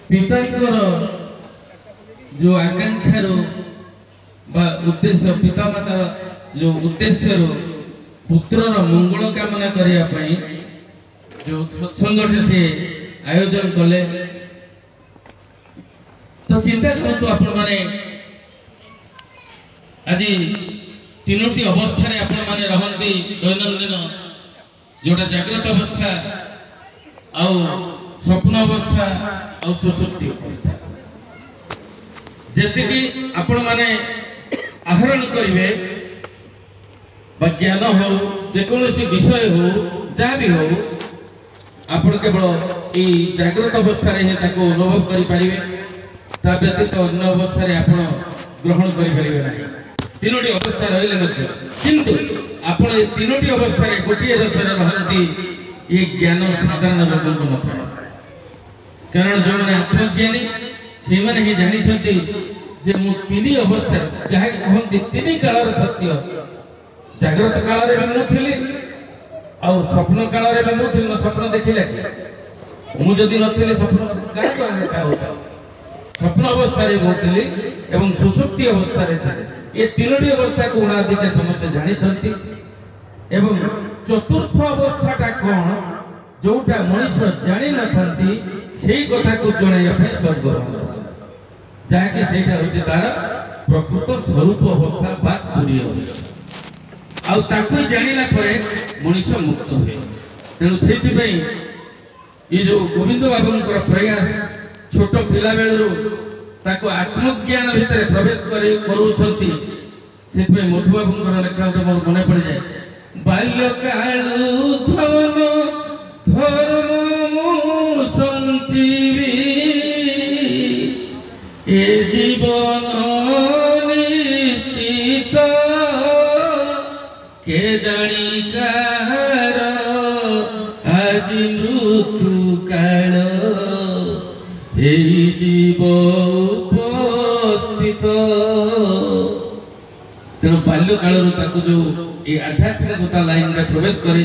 पितांकर जो आकांक्षा उद्देश्य पितामातार जो उद्देश्य पुत्रर मंगल कामना करने जो सत्संग से आयोजन कले तो चिंता करूँ आपण मैंने आज तीनोटी अवस्था आपण मैंने रहती दैनंदिन जोटा जागृत अवस्था आउ स्वप्न अवस्था आउ सुसुप्ति अवस्था जेतिकी आपण मैंने आहरण करेंगे ज्ञान हो जेकोसी विषय हो जहाँ भी हो आप केवल ये जागृत अवस्था अनुभव करें ता व्यतीत अन्य अवस्था आप ग्रहण करें ना तीनोटी अवस्था रही किंतु आपण तीनोटी अवस्था गोटे रस रहती ये ज्ञान साधारण लोक न था कारण जो मैंने आत्मज्ञानी से मैंने ही जानी जे मु तीन अवस्था जहाँ कहते तीन कालर सत्य जागृत काल मुझे और स्वप्न काल मुझे स्वप्न देखिले मुझे नी स्वप्न क्या स्वप्न अवस्था मुझे एवं सुसुप्ति अवस्था ये तीनोटी अवस्था को उणाधिका समस्त जानी एवं चतुर्थ अवस्था कौन जोटा मनुष्य जानी नथंती से कथा को जणाइबा स्वर्ग जहाँकि सेटा होची तार प्रकृत स्वरूप अवस्था बा तुरी अवस्था आउ ताकू जानिला परे मनुष्य मुक्त हुए तेणु से ये जो गोविंद बाबूंकर प्रयास छोट पिला बेलू ताको आत्मज्ञान भितर प्रवेश करूछंती से मधु बाबूंकर लेखा मोर मन पड़ जाए बाल्यकालु धन धर्म संजीवी ए जीवन निश्चित के जानी कार आज मृत्यु काल हे जीव उपस्थित तेणु बाल्य काल जो ये आध्यात्मिकता लाइन में प्रवेश करी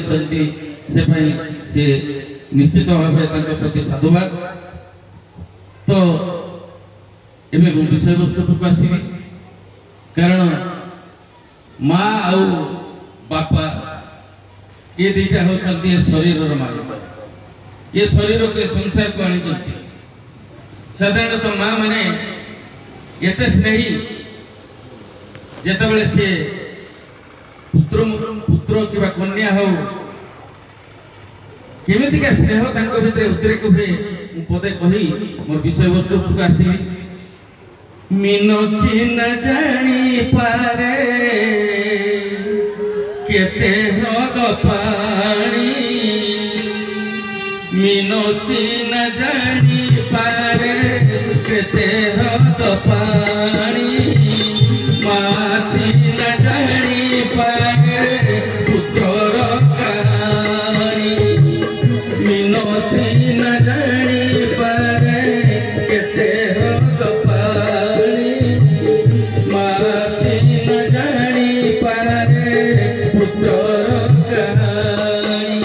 से निश्चित भाव प्रति साधुवाद तो एबे विषय वस्तु को आसबि कारण माँ आउ बापा ये दुईटा होती शरीर मालिक ये शरीर के संसार को आनी साधारणतः माँ माने एत स्नेही जेतबेले से पुत्र पुत्र कि कन्या हो केमितिका स्नेह तांको भितरे उद्रेक हुए पदे कही मोर विषय वस्तु को आसबि मिनसी न जानी पारे केते हद पानी मिनसी न जानी पारे केते हद पानी मासी न जानी पारे पुत्रर कहानी मिनसी न जानी पारे केते हद पानी मासी न जानी पारे पुत्रर कहानी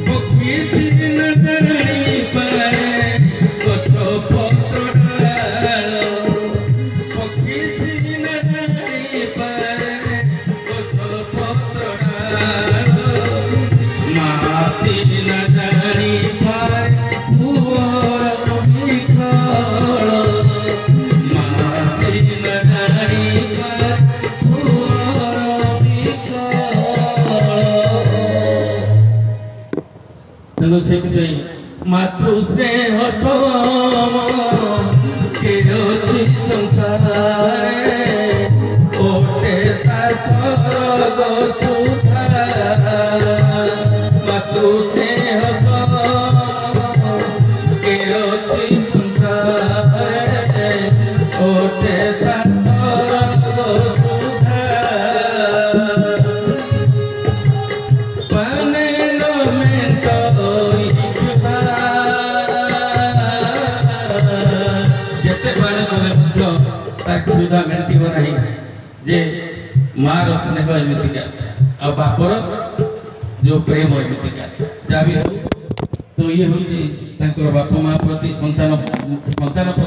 पक्षी सी न जानी पारे गछ पत्र डाल पक्षी सी न जानी पारे गछ पत्र डाल मासी न जानी पारे पुअर विकल मासी न जानी पारे पुअर विकल तेणु से मातृ स्नेह सम के अछि संसारे ओटे ता स्वर्ग सुधा मातृ स्नेह सम के अछि संसारे ओटे ता स्वर्ग सुधा पाने न में तो जेते पाने को सुधा मिलती नहीं जे मार स्नेह एमतिका आ बापर जो प्रेम एमतिका जा भी हो तो ये हूँ ତାଙ୍କର ବାପା ମା ପ୍ରତି ସନ୍ତାନ ପ୍ରତି